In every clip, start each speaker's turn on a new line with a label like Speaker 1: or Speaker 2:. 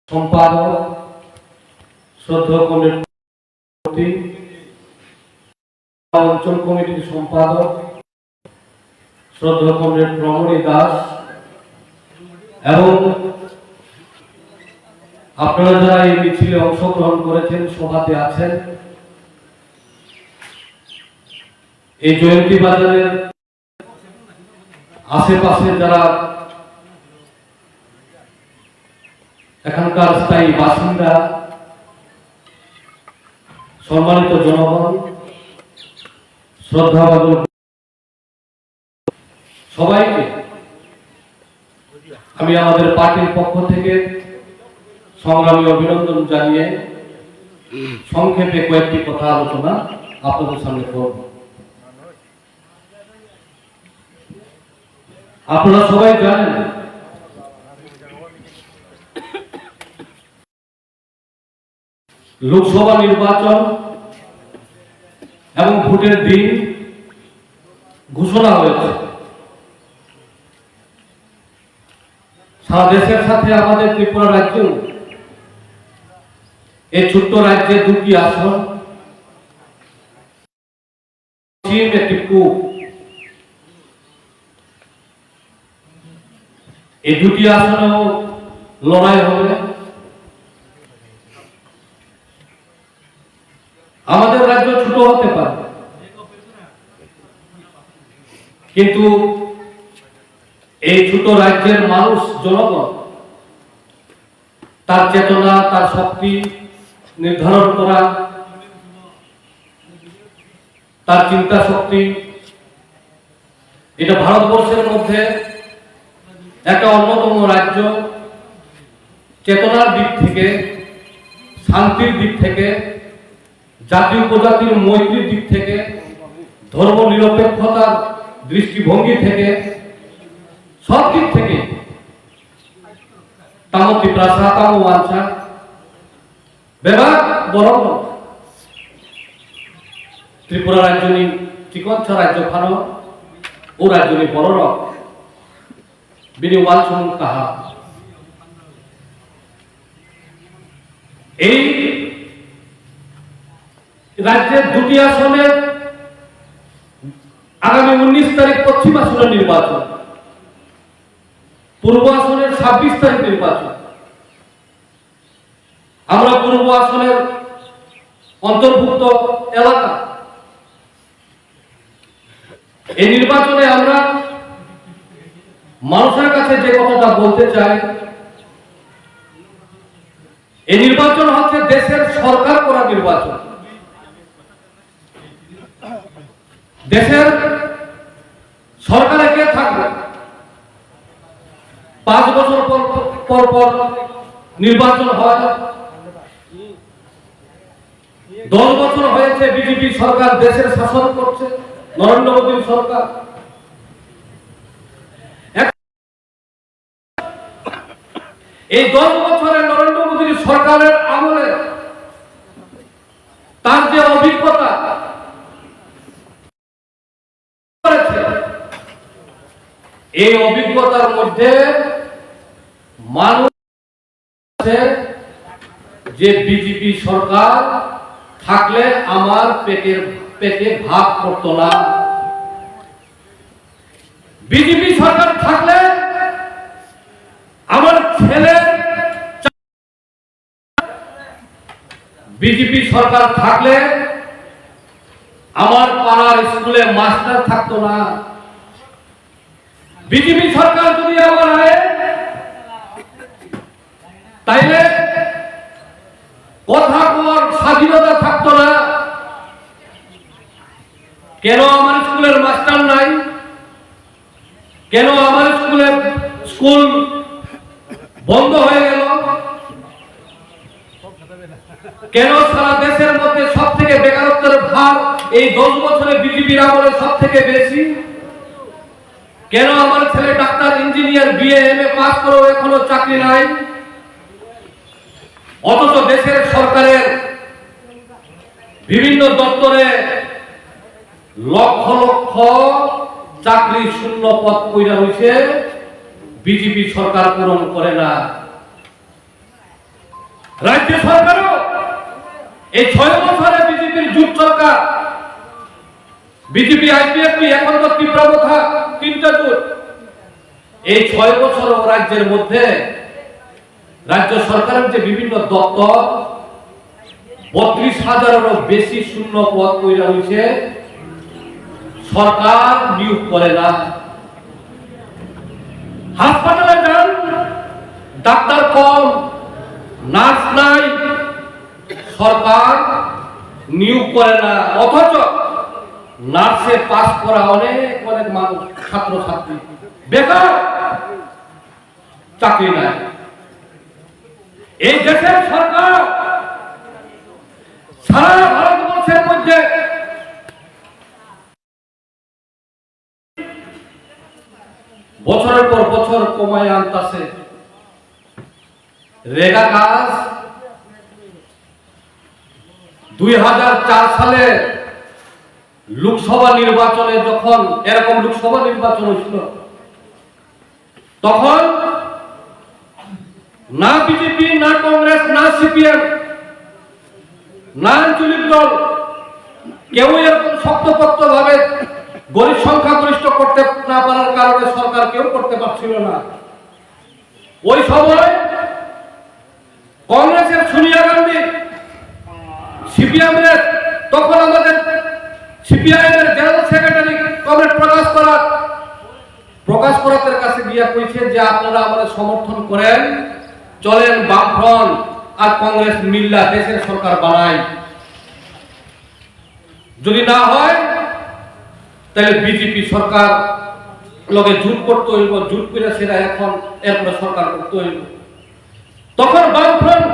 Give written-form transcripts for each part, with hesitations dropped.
Speaker 1: সম্পাদক শ্রদ্ধেয় কমিটি অঞ্চল কমিটির সম্পাদক শ্রদ্ধেয় কমরেড রমণী দাস এবং আপনারা যারা এই মিছিলে অংশগ্রহণ করেছেন, সভাতে আছেন, এই জয়ন্তী বাজারের আশেপাশে যারা এখানকার স্থায়ী বাসিন্দা, সম্মানিত জনগণ, শ্রদ্ধাভাজন সবাইকে আমি আমাদের পার্টির পক্ষ থেকে সংগ্রামী অভিনন্দন জানিয়ে সংক্ষেপে কয়েকটি কথা আলোচনা আপনাদের সামনে করব। আপনারা সবাই জানেন লোকসভা নির্বাচন এবং ভোটের দিন ঘোষণা হয়েছে। সারা দেশের সাথে আমাদের ত্রিপুরা রাজ্য, এই ছোট্ট রাজ্যে দুটি আসন, একটি কূপ, এই দুটি আসনেও লড়াই হবে। আমাদের রাজ্য ছোট হতে পারে, কিন্তু এই ছোট রাজ্যের মানুষ, জনগণ, তার চেতনা, তার শক্তি নির্ধারণ করা, তার চিন্তা শক্তি, এটা ভারতবর্ষের মধ্যে একটা অন্যতম রাজ্য। চেতনার দিক থেকে, শান্তির দিক থেকে, জাতি উপজাতির মৈত্রীর দিক থেকে, ধর্ম নিরপেক্ষতার দৃষ্টিভঙ্গি থেকে, সব দিক থেকে তামতি প্রাসাতাম ওয়াঞ্ছা বেবাক বরং ত্রিপুরা রাজ্যনি চিকচ্ছা রাজ্য খানো ও রাজ্যনি বড় বিনি ওয়াঞ্ছন কাহা। এই রাজ্যের দুটি আসনে আগামী 19 তারিখ পশ্চিম আসনের নির্বাচন, পূর্ব আসনের 26 তারিখ নির্বাচন। আমরা পূর্ব আসনের অন্তর্ভুক্ত এলাকা। এই নির্বাচনে আমরা মানুষের কাছে যে কথাটা বলতে চাই, এই নির্বাচন হচ্ছে দেশের সরকার করা নির্বাচন। দেশের সরকারে কে থাকবে? 5 বছর পর পর নির্বাচন হয়। 10 বছর হয়েছে বিজেপি সরকার দেশের শাসন করছে, নরেন্দ্র মোদীর সরকার। এই 10 বছরে নরেন্দ্র মোদীর সরকারের আমলে তার যে অভিজ্ঞতা, এই অভিজ্ঞতার মধ্যে মানুষ যে বিজেপি সরকার থাকলে আমার পেটে ভাত পড়তো না, বিজেপি সরকার থাকলে আমার ছেলে, বিজেপি সরকার থাকলে আমার পাড়ার স্কুলে মাস্টার থাকতো না, বিজেপি সরকার যদি আবার আয় তাইলে কথা বলার স্বাধীনতা থাকতো না। কেন আমার স্কুলের মাস্টার নাই? কেন আমার স্কুল বন্ধ হয়ে গেল? কেন সারা দেশের মধ্যে সব থেকে বেকারত্বের ভার এই 10 বছরে বিজেপির আমলে সব থেকে বেশি? কেন আমার ছেলে doctor, engineer, BA, MA pass করেও এখনো চাকরি নাই? অথচ দেশের সরকারের বিভিন্ন দপ্তরে লক্ষ লক্ষ চাকরি শূন্য পদ পয়দা হয়েছে, বিজেপি সরকার পূরণ করে না। রাজ্য সরকারও এই 6 বছরে বিজেপির জোট সরকার, বিজেপি আইপিএফটি এখন তো তীব্র কথা, 3টা জোট। এই 6 বছর রাজ্যের মধ্যে রাজ্য সরকারের যে বিভিন্ন দপ্তর 32,000-এরও বেশি শূন্য পদ তৈরি হয়েছে, সরকার নিয়োগ করে না। হাসপাতালে যান, ডাক্তার কম, নার্স নাই, সরকার নিয়োগ করে না। অথচ নার্সে পাস করা অনেক অনেক মানুষ, ছাত্রছাত্রী বেকার, চাকরি নাই। এই দেশের সরকার সারা ভারতবর্ষের মধ্যে বছরের পর বছর কমায় আনতেছে। রেগা কাজ 2004 সালে লোকসভা নির্বাচনে, যখন এরকম লোকসভা নির্বাচন হয়েছিল, তখন না বিজেপি, না কংগ্রেস, না সিপিএম, না আঞ্চলিক দল কেউ এরকম শক্তপোক্ত ভাবে গরিব সংখ্যাগরিষ্ঠ করতে না পারার কারণে সরকার কেউ করতে পারছিল না। ওই সময় কংগ্রেসের সোনিয়া গান্ধী, সিপিএম এর তখন আমাদের সিপিআইএম এর জেনারেল সেক্রেটারি কমরেড প্রকাশ করাতের কাছে গিয়া কইছে যে আপনারা আমাদের সমর্থন করেন, চলেন বামফ্রন্ট আর কংগ্রেস মিল্লা দেশের সরকার বানাই। যদি না হয় তাহলে বিজেপি সরকার লগে জোট করতে হইব, জোট করে সেটা এখন এরপরে সরকার করতে হইব। তখন বামফ্রন্ট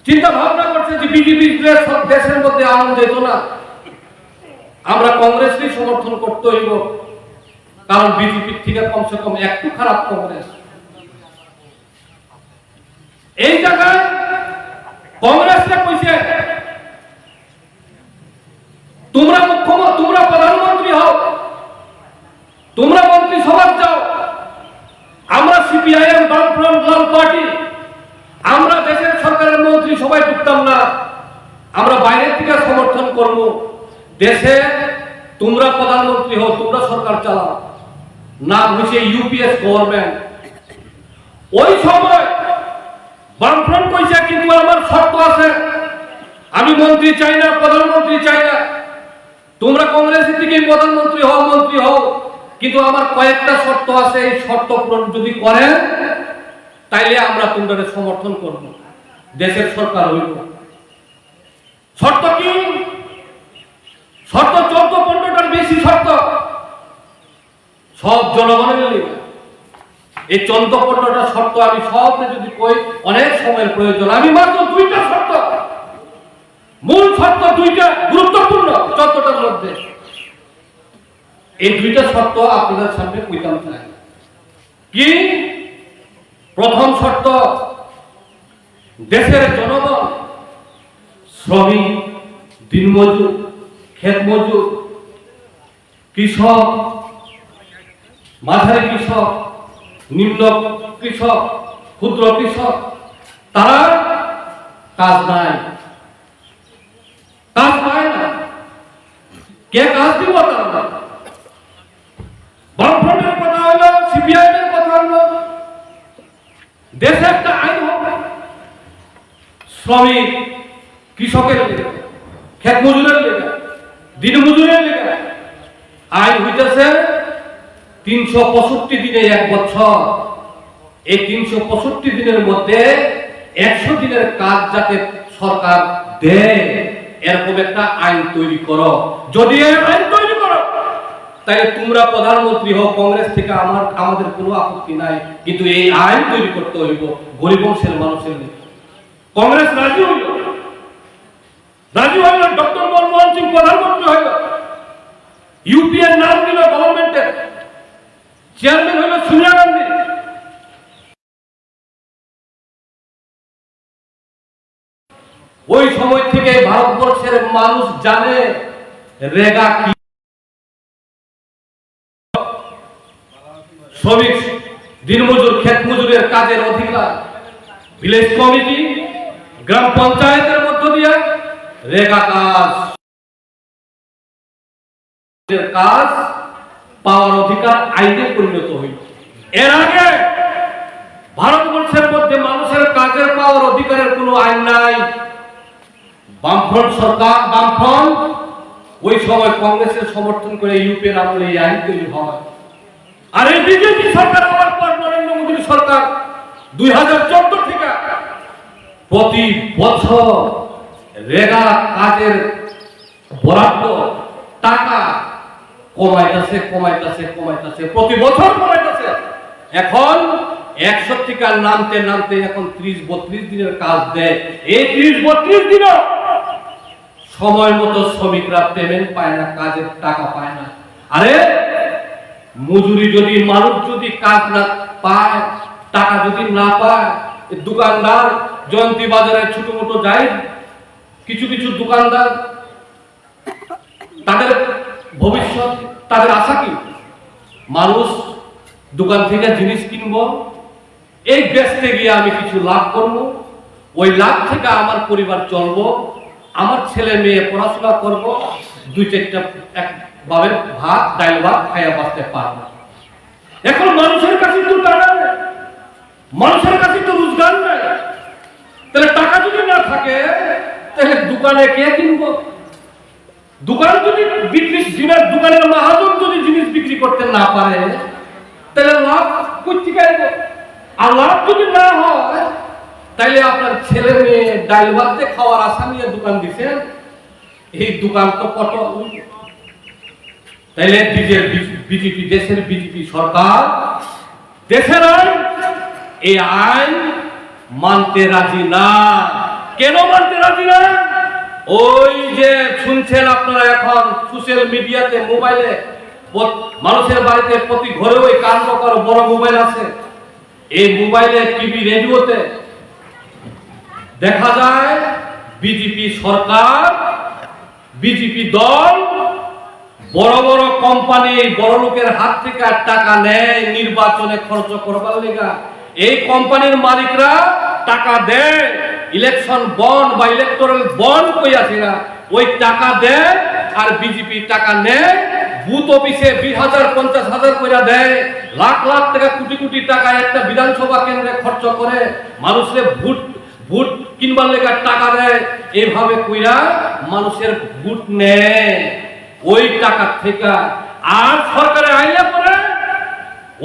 Speaker 1: চিন্তা ভাবনা করছে যে বিজেপি দেশের মধ্যে আনন্দ যেত না, আমরা কংগ্রেসকেই সমর্থন করতে হইব, কারণ বিজেপির থেকে কমসে কম একটু খারাপ কংগ্রেস। এই জায়গায় কংগ্রেসকে কইছে তোমরা মুখ্যমন্ত্রী, তোমরা প্রধানমন্ত্রী হও, তোমরা মন্ত্রিসভা যাও, আমরা সিপিআইএম বামফ্রন্ট লাল পার্টি আমরা দেশের সরকারের মন্ত্রী সবাই ঢুকতাম না, আমরা বাইরের থেকে সমর্থন করব। দেশে তোমরা প্রধানমন্ত্রী হও, তোমরা সরকার চালাও, নাম হচ্ছে ইউপিএস গভর্নমেন্ট। ওই সময় বামফ্রন্ট কইছে কিন্তু আমার শর্ত আছে, আমি মন্ত্রী চাই না, প্রধানমন্ত্রী চাই না, তোমরা কংগ্রেসের থেকে প্রধানমন্ত্রী হও, মন্ত্রী হও, কিন্তু আমার কয়েকটা শর্ত আছে, এই শর্ত পূরণ যদি করেন তাইলে আমরা তোমরা সমর্থন করব, দেশের সরকার হইব। শর্ত কি? শর্ত 14-15টার বেশি শর্ত, সব জনগণের লেগে। এই 14-15টা শর্ত আমি সব যদি কই অনেক সময়ের প্রয়োজন, আমি মাত্র 2টা শর্ত, মূল শর্ত 2টা গুরুত্বপূর্ণ 14টার মধ্যে, এই 2টা শর্ত আপনাদের সামনে কইতাম চাই। কি? প্রথম শর্ত, দেশের জনগণ, শ্রমিক, দিনমজুর, ক্ষেত মজুর, কৃষক, মাঝারি কৃষক, নিম্ন কৃষক, ক্ষুদ্র কৃষক, তারা কাজ নাই, কাজ পায় না। কে কাজ দিব? তারা বামফ্রন্টের কথা হলো, সিপিআইএম এর কথা হলো, দেশে একটা আইন হবে শ্রমিক কৃষকের লেগে, ক্ষেত মজুরের লেগে, দিন মজুরের লেগে। আইন হইতেছে 365 দিনে 1 বছর। এই 365 দিনের মধ্যে 100 দিনের কাজ যাতে সরকার দেয়, এরকম একটা আইন তৈরি করো। যদি এই আইন তৈরি করো তাহলে তোমরা প্রধানমন্ত্রী হও, কংগ্রেস থেকে আমাদের কোনো আপত্তি নাই, কিন্তু এই আইন তৈরি করতে হইব গরিব বংশের মানুষের নিয়ে। কংগ্রেস রাজি হইল, ডক্টর মনমোহন সিং প্রধানমন্ত্রী হইল, ইউপিএর নাম দিল গভর্নমেন্টের, চেয়ারম্যান হইল সোনিয়া গান্ধী। ওই সময় থেকে ভারতবর্ষের মানুষ জানে রেগা কি, শ্রমিক, দিনমজুর, ক্ষেত মজুরের কাজের অধিকার, ভিলেজ কমিটি, গ্রাম পঞ্চায়েতের মধ্য দিয়ে রেগা কাজ পাওয়ার অধিকার আইনে পরিণত হইল। এর আগে ভারতবর্ষের মধ্যে মানুষের কাজের পাওয়ার অধিকারের কোনো আইন নাই। বামফ্রন্ট সরকার, বামফ্রন্ট ওই সময় কংগ্রেসের সমর্থন করে ইউপির আমলে এই আইন তৈরি হয়। আর এই বিজেপি সরকার হওয়ার পর নরেন্দ্র মোদী সরকার 2014 থেকে প্রতি বছর রেগা কাজের বরাদ্দ টাকা কমাইতেছে, প্রতি বছর কমাইতেছে। এখন 100 থেকে নামতে এখন 30-32 দিনের কাজ দেয়। এই 30-32 দিনও সময় মতো শ্রমিকরা পেমেন্ট পায় না, কাজের টাকা পায় না। আরে মজুরি যদি মানুষ যদি কাজ না পায়, টাকা যদি না পায়, দোকানদার জয়ন্তী বাজারে ছোট মোটো যায়, কিছু দোকানদার তাদের ভবিষ্যৎ, তাদের আশা কি? মানুষ দোকান থেকে জিনিস কিনবো, এই বেচতে গিয়ে আমি কিছু লাভ করবো, ওই লাভ থেকে আমার পরিবার চলবো, আমার ছেলে মেয়ে পড়াশোনা করবো, 2-4টা একভাবে ভাত ডাল ভাত খাইয়া বাঁচতে পারবো। এখন মানুষের কাছে তো টাকা নেই, মানুষের কাছে তো রোজগার নেই। তাহলে টাকা যদি না থাকে তাহলে দোকানে কে কিনবো? দোকান যদি দোকানের মহাজন যদি জিনিস বিক্রি করতে না পারে তাহলে লাভ কোথেকে আসবে? আর লাভ যদি না হয় তাহলে আপনার ছেলে মেয়ে ডাল ভাত খাওয়ার আশা নিয়ে দোকান দিচ্ছেন, এই দোকান তো পটল। তাইলে বিজেপি, দেশের বিজেপি সরকার দেশের আইন, এই আইন মানতে রাজি না। কেন মানতে রাজি না? ওই যে শুনছেন আপনারা এখন সোশ্যাল মিডিয়াতে, মোবাইলে, মানুষের বাড়িতে প্রতি ঘরে ওই কাণ্ড করো বড় মোবাইল আছে। এই মোবাইলে, টিভি, রেডিওতে দেখা যায় বিজেপি সরকার, বিজেপি দল বড় বড় কোম্পানি, বড় লোকের হাত থেকে টাকা নেয় নির্বাচনে খরচ করবার লেগা। এই কোম্পানির মালিকরা টাকা দেয় ইলেকশন বন্ড বা ইলেকটোরাল বন্ড কইয়াছে না, ওই টাকা দেয়। আর বিজেপি টাকা নেয় বুথ অফিসে 20,000-50,000 করে দেয়, লাখ টাকা, কোটি টাকা একটা বিধানসভা কেন্দ্রে খরচ করে মানুষের ভোট কিনবার লেগা টাকা দেয়। এইভাবে কইরা মানুষের ভোট নেয় ওই টাকা থেকে। আর সরকারে আইলে পরে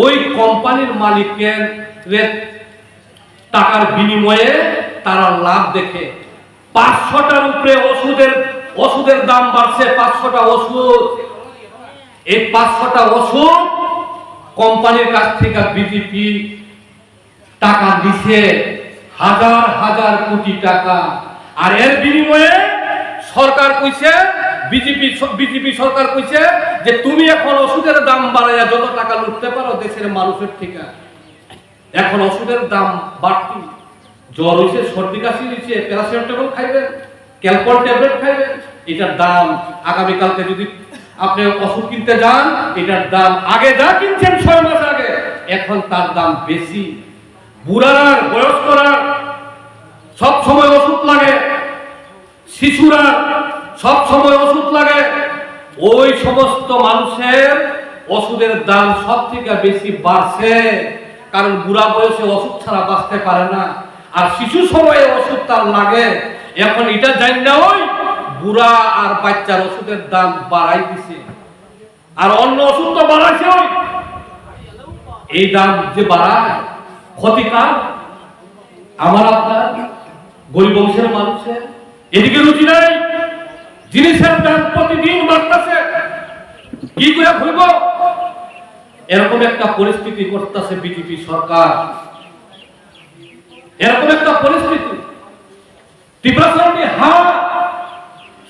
Speaker 1: ওই কোম্পানির মালিকের টাকার বিনিময়ে তারা লাভ দেখে 500টার উপরে ওষুধের দাম বাড়ছে। 500টা ওষুধ, এই 500টা ওষুধ কোম্পানির কাছ থেকে বিজেপি টাকা দিছে, হাজার কোটি টাকা। আর এর বিনিময়ে সরকার কইছে, বিজেপি সরকার কইছে যে তুমি এখন ওষুধের দাম বাড়াইয়া যত টাকা লুটতে পারো দেশের মানুষের থেকে। এখন ওষুধের দাম বাড়তি, জ্বর হয়েছে, সর্দি কাশি হয়েছে, প্যারাসিটামল খাইবেন, ক্যালপল ট্যাবলেট খাইবেন, এটার দাম আগামীকালকে যদি আপনি ওষুধ কিনতে যান, এটার দাম আগে যা কিনছেন 6 মাস আগে, এখন তার দাম বেশি। বুড়ার, বয়স্করা সব সময় ওষুধ লাগে, শিশুরা সব সময় ওষুধ লাগে। ওই সমস্ত মানুষের ওষুধের দাম সব থেকে বেশি বাড়ছে, কারণ বুড়া বয়সে ওষুধ ছাড়া বাঁচতে পারে না, আর শিশু সময়ে ওষুধ তার লাগে। এখন এটা জানি না ওই বুড়া আর বাচ্চার ওষুধের দাম বাড়াই দিছে, আর অন্য ওষুধ তো বাড়াইছে। ওই এই দাম যে বাড়ায় ক্ষতিকার আমার আপনার গরিব বংশের মানুষের। এদিকে রুচি নাই, জিনিসের দাম প্রতিদিন বাড়তেছে, কি করে ভুলব? এরকম একটা পরিস্থিতি করতেছে বিজেপি সরকার, এরকম একটা পরিস্থিতি। ত্রিপুরাসরণী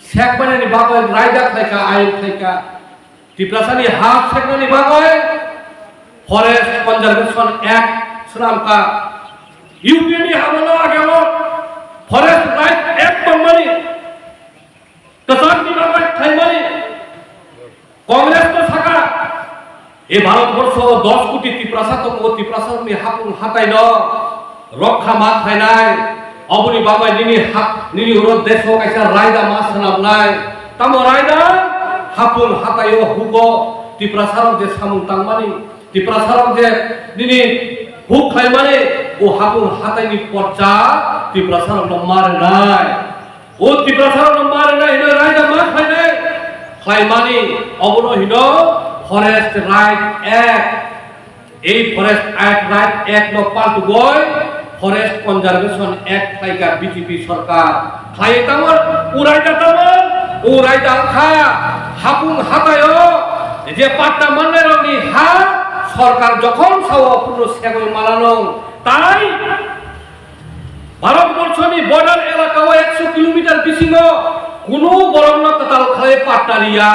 Speaker 1: শেখ বানানি বাগয় রায়দাক থেকে আইন থেকে ত্রিপুরাসরণী শেখ বানানি বাগয় ফরেস্ট কনজারভেশন एक्ट नाम का यूपी में हमला आ गया, फॉरेस्ट राइट एक्ट बनी, किसान বিভাগ থাইমানি কংগ্রেস তো থাকা। এই ভারতবর্ষ 10 কোটি ত্রিপ্রাসাতক ও ত্রিপ্রাসাতনী হাতাইল রক্ষা মাথায় নাই অবনি বাবাই নিনি হরদ দেশ কাইসা রায়দা মাছ নাম নাই তাম রায়দা হাপুন হাতায়ো হুক ত্রিপুরা সারক যে সামুং তাংমানি ত্রিপুরা সারক যে নিনি হুক খাই মানে ও হাপুন হাতাইনি পর্চা ত্রিপুরা সারক মারে নাই ও ত্রিপুরা সারক মারে নাই হিনো রায়দা মাছ খাই নাই খাই মানে অবন হিনো ফরেস্ট রাইট অ্যাক্ট এই ফরেস্ট রাইট অ্যাক্ট ন পাল্টু গয় ফরেস্ট কনজারভেশন অ্যাক্ট খাইকা বিজেপি সরকার খাই তামর উড়াইটা খা হাপুং হাতায় যে পাট্টা মান্নের রঙি হা সরকার যখন সবপূর্ণ সেগল মালানো তাই ভারতবর্ষনি বর্ডার এলাকাও 100 কিলোমিটার বিসিং কোনো বরং কাতাল খালে পাট্টারিয়া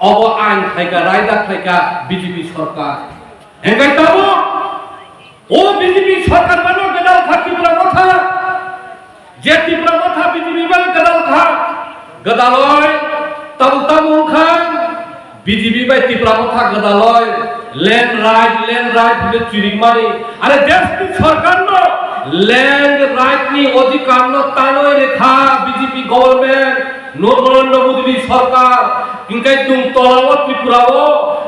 Speaker 1: অব আইন খাইকা রায়দা খাইকা বিজেপি সরকার হেঙ্গাই তাবো ও বিজেপি সরকার বানো গদাল খা ত্রিপুরা কথা যে ত্রিপুরা কথা বিজেপি বান গদাল খা গদালয় তাবু খান বিজেপি বাই ত্রিপুরা কথা গদালয় ল্যান্ড রাইট বলে চুরি মারি আরে দেশ কি সরকার ন ল্যান্ড রাইট নি অধিকার ন তানয় রেখা বিজেপি গভর্নমেন্ট নরেন্দ্র মোদী সরকার কিংকাই তুম তলাও ত্রিপুরাও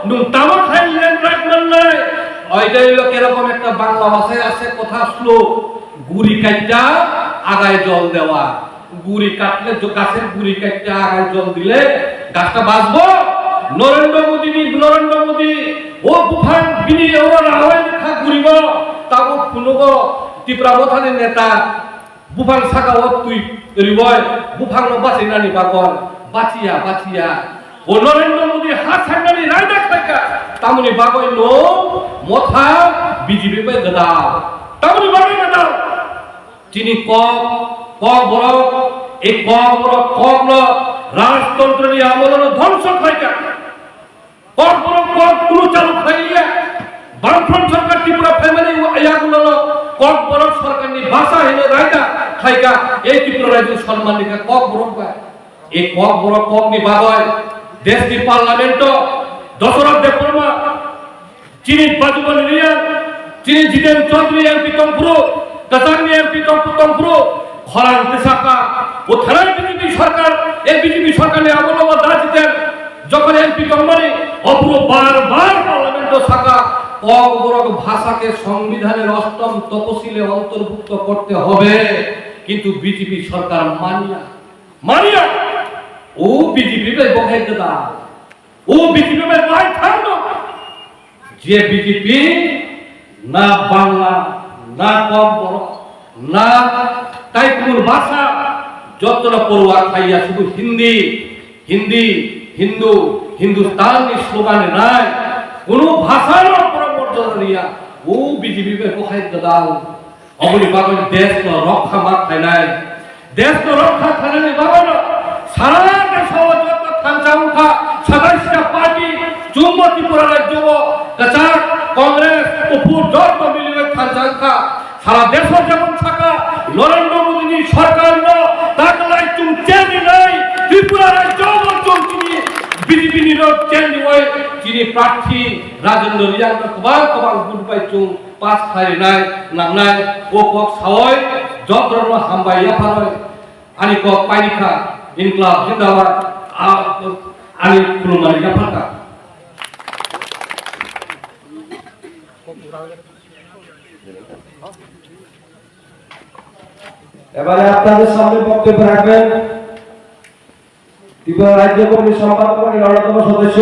Speaker 1: নুম তামা খাই ল্যান্ড রাইট মানলে ওইটাই হলো এরকম একটা বাংলা ভাষায় আছে কথা শ্লোক গুড়ি কাটটা আগায় জল দেওয়া গুড়ি কাটলে গাছের গুড়ি কাটটা আগায় জল দিলে গাছটা বাঁচবো নরেন্দ্র মোদী ও বুফান বিনি ওরা রাওয়াই লেখা ঘুরিব তাও পুনগ ত্রিপুরা মথানের নেতা বুফান সাগাও তুই রিবয় বুফান বাঁচিনানি বাগন বাঁচিয়া ও নরেন্দ্র মোদী হাত ছাড়নানি রায়দা খাইকা তামনি বাগই নো মথা বিজেপি পে গদাও তামনি বাগই গদাও চিনি বড় এই বড় রাজতন্ত্র নিয়ে আমলন ধ্বংস খাইকা বড় কোন চালু খাইয়া বামফ্রন্ট সরকার ত্রিপুরা ফ্যামিলি ইয়াগুলো বড় সরকার নি ভাষা হেলে রায়দা খাইকা এই ত্রিপুরা রাজ্য সম্মান নিকা বড় পায় এই বড় নি বাগয় দেশ কি পার্লামেন্ট দশরথ দেববর্মা চিনি বাজুবন লিয়া চিনি জিতেন চৌধুরী এমপি তমপুরো কাজাংনি এমপি তমপুরো খরাং তেসাকা ও থানার বিজেপি সরকার এই বিজেপি সরকারে আমলবা দা জিতেন যখন এমপি তমমানি অপুরো বারবার পার্লামেন্ট শাখা অবরক ভাষাকে সংবিধানের 8ম তফসিলে অন্তর্ভুক্ত করতে হবে কিন্তু বিজেপি সরকার মানিয়া ও বিজেপি বে বহাই দেদা ও বিজেপি বে বহাই থাকলো যে বিজেপি না বাংলা না বড় না তাই কোন ভাষা যতটা পড়ুয়া খাইয়া শুধু হিন্দুস্তানি স্লোগানে নাই কোন ভাষার পরমর্যাদা নিয়া ও বিজেপি বে বহাই দেদা অবলি বাগল দেশ তো রক্ষা মাথায় নাই দেশ তো রক্ষা খানে বাগল সারা দেশ যত থানচাউখা 27টা পার্টি জম্মু ত্রিপুরা রাজ্য কাচার কংগ্রেস উপর যত মিলিয়ে থানচাউখা সারা দেশ যেমন থাকা নরেন্দ্র মোদী সরকার ন তাকলাই তুম চেঞ্জ নাই ত্রিপুরা রাজ্য চলতি বিজেপি নিরব চেঞ্জ হয় চিনি প্রার্থী রাজেন্দ্র রিয়াং কবাং গুড বাই চুং পাস খাই নাই নামনাই ও কক সাওয় যত্রন হামবাই ইয়াফালয় আনি কক পাইনিখা ইনকলাব জিন্দাবাদ আনি খুলুমানি ইয়াফালকা
Speaker 2: এবারে আপনাদের সামনে বক্তব্য রাখবেন ত্রিপুরা রাজ্য কমিটির সম্পাদক অন্যতম সদস্য